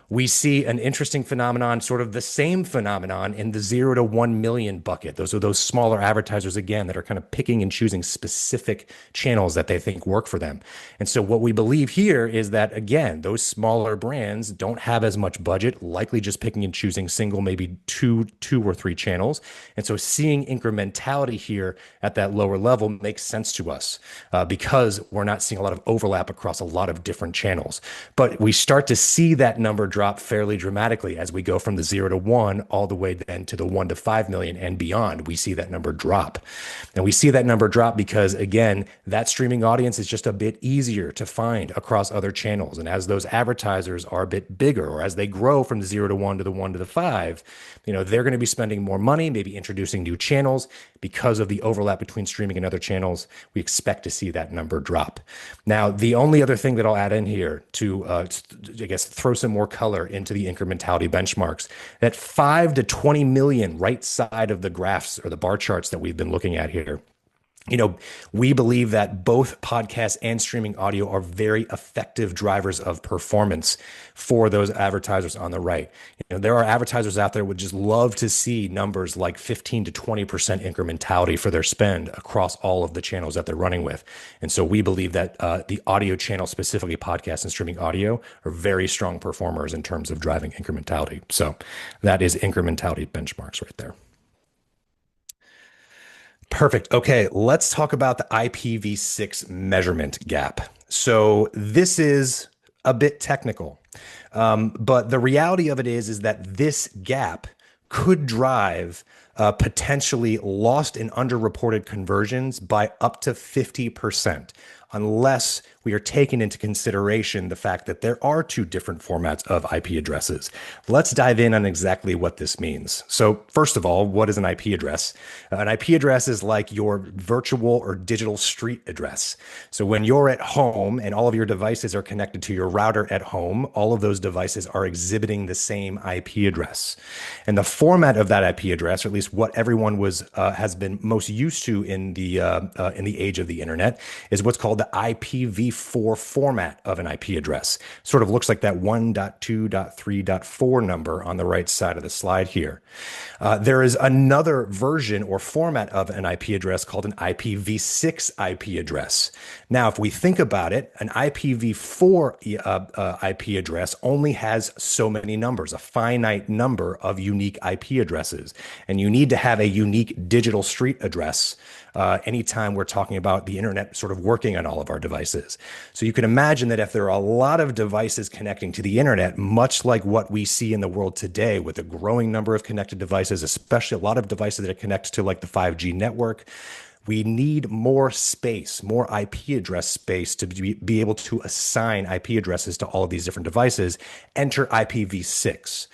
we see an interesting phenomenon, sort of the same phenomenon in the 0 to 1 million bucket. Those are those smaller advertisers, again, that are kind of picking and choosing specific channels that they think work for them. And so what we believe here is that, again, those smaller brands don't have as much budget, likely just picking and choosing single, maybe two or three channels. And so seeing incrementality here at that lower level makes sense to us because we're not seeing a lot of overlap across a lot of different channels. But we start to see that number drop fairly dramatically as we go from the 0 to 1 all the way then to the 1 to 5 million and beyond. We see that number drop. And we see that number drop because, again, that streaming audience is just a bit easier to find across other channels. And as those advertisers are a bit bigger, or as they grow from the 0 to 1 to the 1 to the 5, they're going to be spending more money, maybe introducing new channels. Because of the overlap between streaming and other channels, we expect to see that number drop. Now, the only other thing that I'll add in here to, I guess, throw some more color into the incrementality benchmarks, that 5 to 20 million right side of the graphs or the bar charts that we've been looking at here. We believe that both podcasts and streaming audio are very effective drivers of performance for those advertisers on the right. There are advertisers out there who would just love to see numbers like 15 to 20% incrementality for their spend across all of the channels that they're running with. And so we believe that the audio channel, specifically podcasts and streaming audio, are very strong performers in terms of driving incrementality. So that is incrementality benchmarks right there. Perfect. Okay, let's talk about the IPv6 measurement gap. So this is a bit technical, but the reality of it is that this gap could drive potentially lost and underreported conversions by up to 50%, unless we are taking into consideration the fact that there are two different formats of IP addresses. Let's dive in on exactly what this means. So first of all, what is an IP address? An IP address is like your virtual or digital street address. So when you're at home and all of your devices are connected to your router at home, all of those devices are exhibiting the same IP address. And the format of that IP address, or at least what everyone has been most used to in the age of the internet, is what's called the IPv4 format of an IP address. Sort of looks like that 1.2.3.4 number on the right side of the slide here. There is another version or format of an IP address called an IPv6 IP address. Now, if we think about it, an IPv4 IP address only has so many numbers, a finite number of unique IP addresses. And you need to have a unique digital street address anytime we're talking about the internet sort of working on all of our devices. So you can imagine that if there are a lot of devices connecting to the internet, much like what we see in the world today with a growing number of connected devices, especially a lot of devices that connect to like the 5G network, we need more space, more IP address space to be able to assign IP addresses to all of these different devices. Enter IPv6.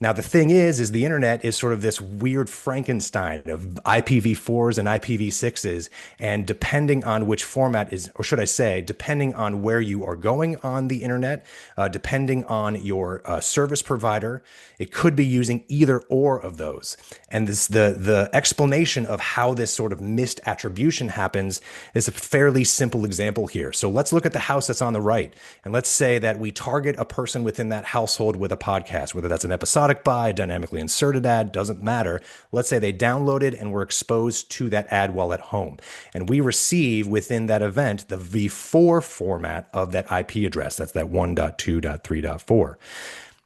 Now, the thing is the internet is sort of this weird Frankenstein of IPv4s and IPv6s. And depending on which format is, or should I say, depending on where you are going on the internet, depending on your service provider, it could be using either or of those. And the explanation of how this sort of missed attribution happens is a fairly simple example here. So let's look at the house that's on the right. And let's say that we target a person within that household with a podcast, whether that's an episodic buy, dynamically inserted ad, doesn't matter. Let's say they downloaded and were exposed to that ad while at home. And we receive within that event the v4 format of that IP address. That's that 1.2.3.4.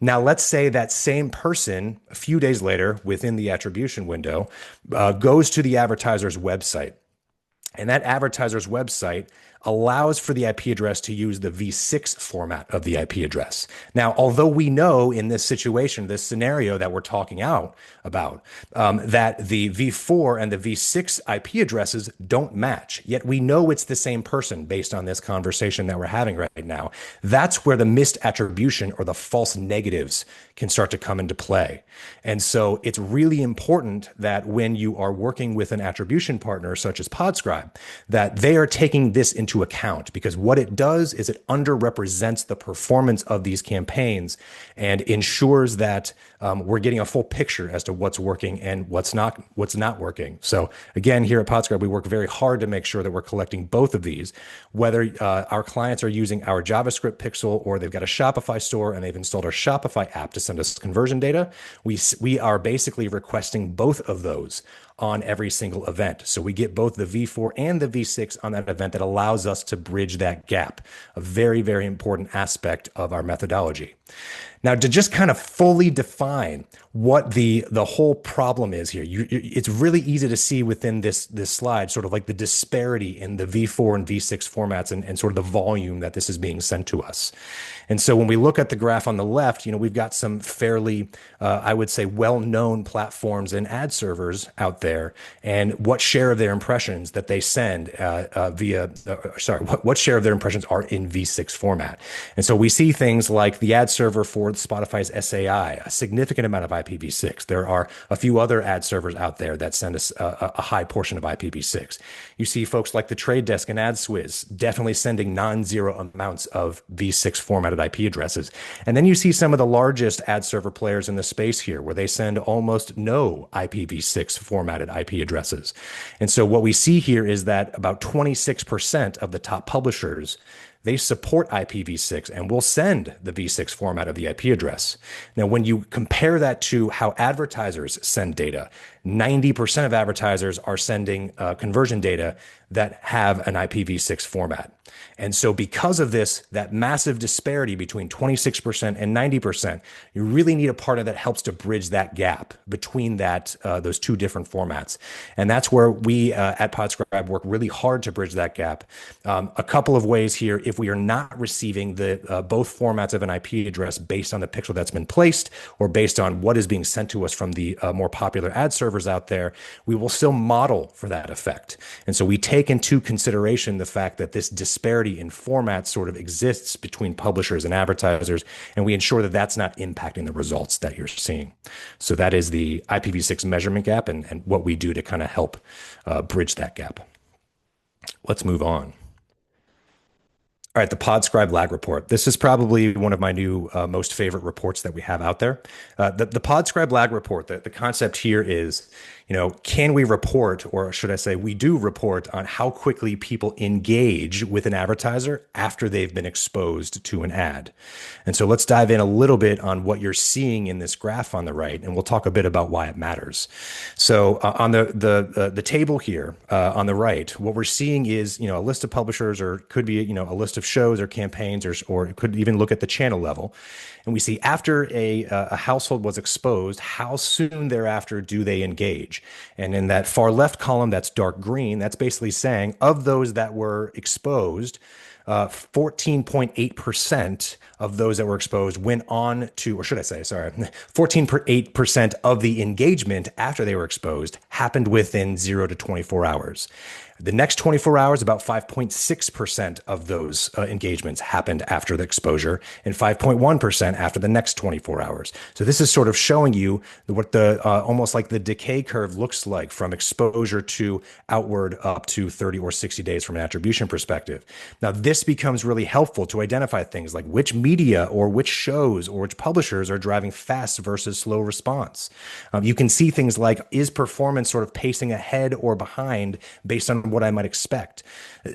Now, let's say that same person a few days later within the attribution window goes to the advertiser's website. And that advertiser's website allows for the IP address to use the v6 format of the IP address. Now, although we know in this situation, this scenario that we're talking about, that the v4 and the v6 IP addresses don't match, yet we know it's the same person based on this conversation that we're having right now. That's where the missed attribution or the false negatives can start to come into play. And so it's really important that when you are working with an attribution partner such as Podscribe, that they are taking this into account, because what it does is it underrepresents the performance of these campaigns and ensures that we're getting a full picture as to what's working and what's not working. So again, here at Podscribe, we work very hard to make sure that we're collecting both of these, whether our clients are using our JavaScript pixel or they've got a Shopify store and they've installed our Shopify app to send us conversion data. We are basically requesting both of those on every single event. So we get both the V4 and the V6 on that event that allows us to bridge that gap, a very, very important aspect of our methodology. Now, to just kind of fully define what the whole problem is here, it's really easy to see within this slide, sort of like the disparity in the V4 and V6 formats and sort of the volume that this is being sent to us. And so when we look at the graph on the left, we've got some fairly, I would say, well-known platforms and ad servers out there, and what share of their impressions that they send what share of their impressions are in V6 format. And so we see things like the ad server for Spotify's SAI, a significant amount of IPv6. There are a few other ad servers out there that send us a high portion of IPv6. You see folks like the Trade Desk and AdSwiz definitely sending non-zero amounts of V6 formatted IP addresses. And then you see some of the largest ad server players in the space here, where they send almost no IPv6 formatted IP addresses. And so what we see here is that about 26% of the top publishers, they support IPv6 and will send the v6 format of the IP address. Now, when you compare that to how advertisers send data, 90% of advertisers are sending conversion data that have an IPv6 format. And so because of this, that massive disparity between 26% and 90%, you really need a partner that helps to bridge that gap between those two different formats. And that's where we at Podscribe work really hard to bridge that gap. A couple of ways here: if we are not receiving both formats of an IP address based on the pixel that's been placed or based on what is being sent to us from the more popular ad servers out there, we will still model for that effect. And so we take into consideration the fact that this disparity in format sort of exists between publishers and advertisers, and we ensure that that's not impacting the results that you're seeing. So that is the IPv6 measurement gap and what we do to kind of help bridge that gap. Let's move on. All right, the Podscribe lag report. This is probably one of my new most favorite reports that we have out there. The Podscribe lag report, the concept here is, can we report, or should I say we do report on how quickly people engage with an advertiser after they've been exposed to an ad? And so let's dive in a little bit on what you're seeing in this graph on the right, and we'll talk a bit about why it matters. So on the table here on the right, what we're seeing is, a list of publishers, or could be, a list of shows or campaigns, or it could even look at the channel level. And we see after a household was exposed, how soon thereafter do they engage? And in that far left column, that's dark green, that's basically saying of those that were exposed, 14.8% of those that were exposed went on to, or should I say, 14.8% of the engagement after they were exposed happened within 0 to 24 hours. The next 24 hours, about 5.6% of those engagements happened after the exposure, and 5.1% after the next 24 hours. So this is sort of showing you what the almost like the decay curve looks like from exposure to outward up to 30 or 60 days from an attribution perspective. Now, this becomes really helpful to identify things like which media or which shows or which publishers are driving fast versus slow response. You can see things like, is performance sort of pacing ahead or behind based on what I might expect?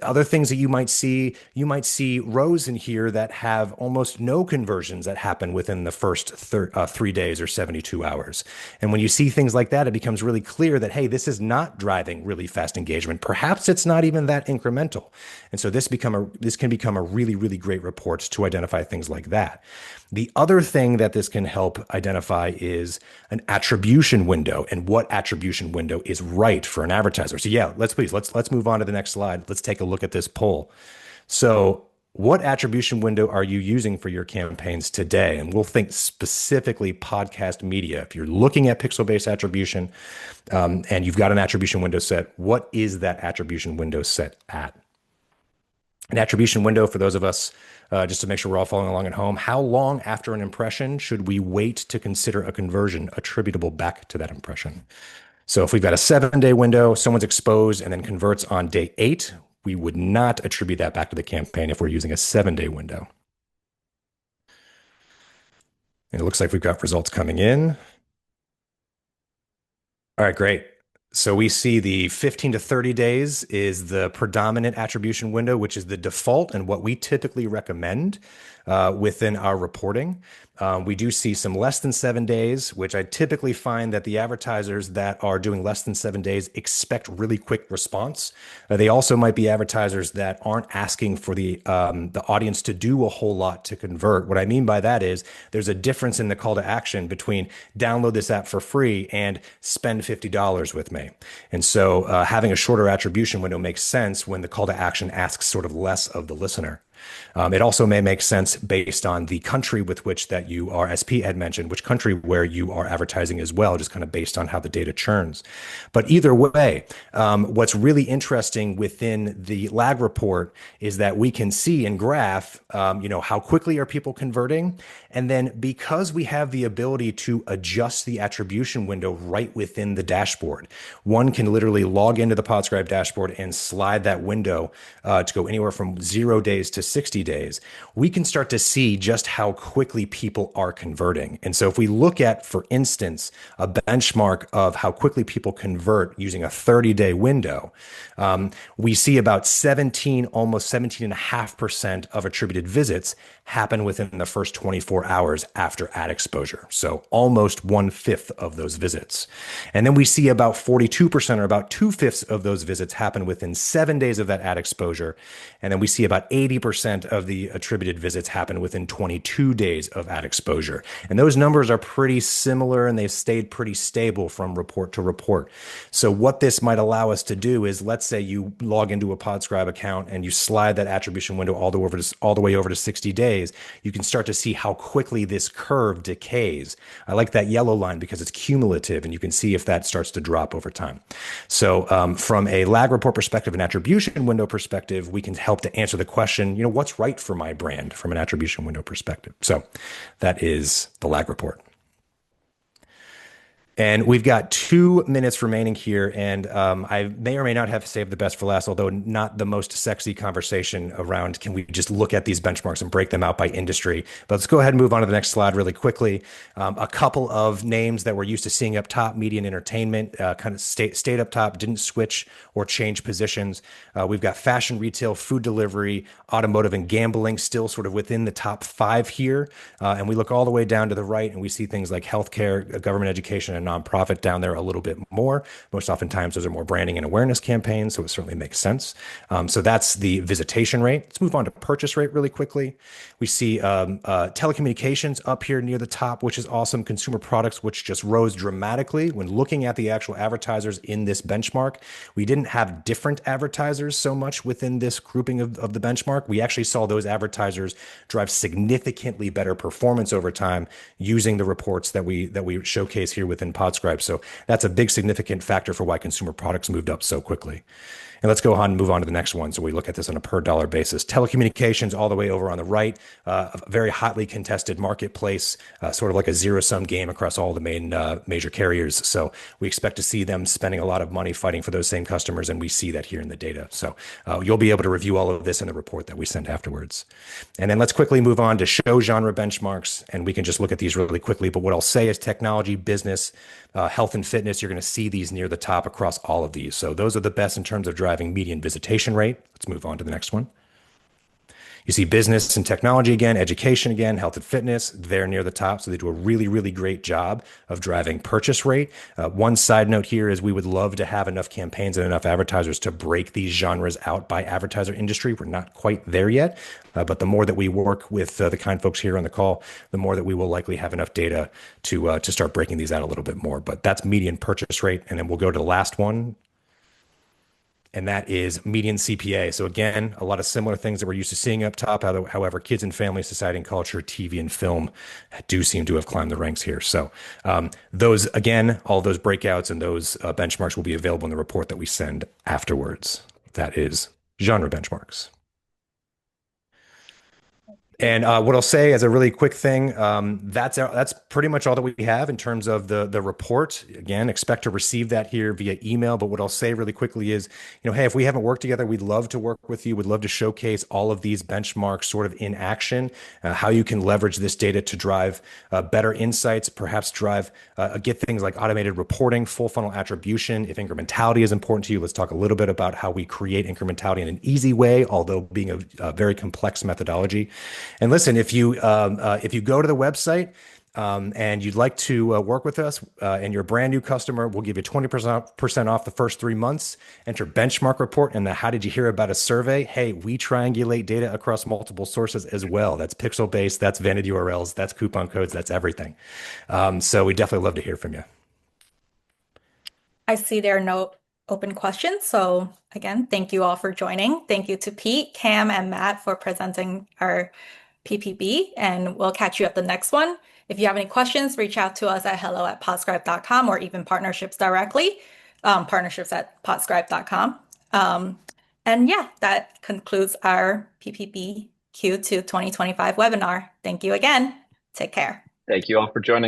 Other things that you might see rows in here that have almost no conversions that happen within the first 3 days or 72 hours. And when you see things like that, it becomes really clear that, hey, this is not driving really fast engagement. Perhaps it's not even that incremental. And so this can become a really, really great report to identify things like that. The other thing that this can help identify is an attribution window and what attribution window is right for an advertiser. So yeah, let's move on to the next slide. Let's take a look at this poll. So what attribution window are you using for your campaigns today? And we'll think specifically podcast media. If you're looking at pixel-based attribution and you've got an attribution window set, what is that attribution window set at? An attribution window, for those of us, just to make sure we're all following along at home, how long after an impression should we wait to consider a conversion attributable back to that impression? So if we've got a 7-day window, someone's exposed and then converts on day 8, we would not attribute that back to the campaign if we're using a 7-day window. And it looks like we've got results coming in. All right, great. So we see the 15 to 30 days is the predominant attribution window, which is the default and what we typically recommend within our reporting. We do see some less than 7 days, which I typically find that the advertisers that are doing less than 7 days expect really quick response. They also might be advertisers that aren't asking for the audience to do a whole lot to convert. What I mean by that is there's a difference in the call to action between download this app for free and spend $50 with me. And so having a shorter attribution window makes sense when the call to action asks sort of less of the listener. It also may make sense based on the country with which that you are, as Pete had mentioned, which country where you are advertising as well, just kind of based on how the data churns. But either way, what's really interesting within the lag report is that we can see and graph, how quickly are people converting. And then because we have the ability to adjust the attribution window right within the dashboard, one can literally log into the Podscribe dashboard and slide that window to go anywhere from 0 days to 60 days. We can start to see just how quickly people are converting. And so if we look at, for instance, a benchmark of how quickly people convert using a 30-day window, we see about almost 17.5% of attributed visits happen within the first 24 hours after ad exposure. So almost 1/5 of those visits. And then we see about 42% or about 2/5 of those visits happen within 7 days of that ad exposure. And then we see about 80% of the attributed visits happen within 22 days of ad exposure. And those numbers are pretty similar and they've stayed pretty stable from report to report. So what this might allow us to do is, let's say you log into a Podscribe account and you slide that attribution window all the way over to 60 days. You can start to see how quickly this curve decays. I like that yellow line because it's cumulative and you can see if that starts to drop over time. So from a lag report perspective, an attribution window perspective, we can help to answer the question, what's right for my brand from an attribution window perspective. So that is the lag report. And we've got 2 minutes remaining here, and I may or may not have saved the best for last, although not the most sexy conversation around, can we just look at these benchmarks and break them out by industry? But let's go ahead and move on to the next slide really quickly. A couple of names that we're used to seeing up top: media and entertainment, kind of stayed up top, didn't switch or change positions. We've got fashion, retail, food delivery, automotive, and gambling still sort of within the top 5 here. And we look all the way down to the right and we see things like healthcare, government education, and nonprofit down there a little bit more. Most oftentimes those are more branding and awareness campaigns, so it certainly makes sense. So that's the visitation rate. Let's move on to purchase rate really quickly. We see telecommunications up here near the top, which is awesome. Consumer products, which just rose dramatically. When looking at the actual advertisers in this benchmark, we didn't have different advertisers so much within this grouping of the benchmark. We actually saw those advertisers drive significantly better performance over time using the reports that we showcase here within Podscribe. So that's a big significant factor for why consumer products moved up so quickly. And let's go on and move on to the next one. So we look at this on a per dollar basis. Telecommunications all the way over on the right, a very hotly contested marketplace, sort of like a zero-sum game across all the main major carriers. So we expect to see them spending a lot of money fighting for those same customers, and we see that here in the data. So you'll be able to review all of this in the report that we send afterwards. And then let's quickly move on to show genre benchmarks, and we can just look at these really quickly. But what I'll say is technology, business, health and fitness, you're going to see these near the top across all of these. So those are the best in terms of driving median visitation rate. Let's move on to the next one. You see business and technology again, education again, health and fitness, they're near the top. So they do a really, really great job of driving purchase rate. One side note here is we would love to have enough campaigns and enough advertisers to break these genres out by advertiser industry. We're not quite there yet, but the more that we work with the kind folks here on the call, the more that we will likely have enough data to start breaking these out a little bit more. But that's median purchase rate. And then we'll go to the last one, and that is median CPA. So again, a lot of similar things that we're used to seeing up top. However, kids and family, society and culture, TV and film do seem to have climbed the ranks here. So those, again, all those breakouts and those benchmarks will be available in the report that we send afterwards. That is genre benchmarks. And what I'll say as a really quick thing, that's pretty much all that we have in terms of the report. Again, expect to receive that here via email. But what I'll say really quickly is, hey, if we haven't worked together, we'd love to work with you. We'd love to showcase all of these benchmarks sort of in action, how you can leverage this data to drive better insights, perhaps get things like automated reporting, full funnel attribution. If incrementality is important to you, let's talk a little bit about how we create incrementality in an easy way, although being a very complex methodology. And listen, if you go to the website and you'd like to work with us and you're a brand new customer, we'll give you 20% off the first 3 months. Enter benchmark report and the how did you hear about a survey? Hey, we triangulate data across multiple sources as well. That's pixel based, that's vanity URLs, that's coupon codes, that's everything. So we definitely love to hear from you. I see there are no open questions. So again, thank you all for joining. Thank you to Pete, Cam, and Matt for presenting our PPB, and we'll catch you at the next one. If you have any questions, reach out to us at hello@podscribe.com or even partnerships directly, partnerships@podscribe.com. And yeah, that concludes our PPB Q2 2025 webinar. Thank you again. Take care. Thank you all for joining.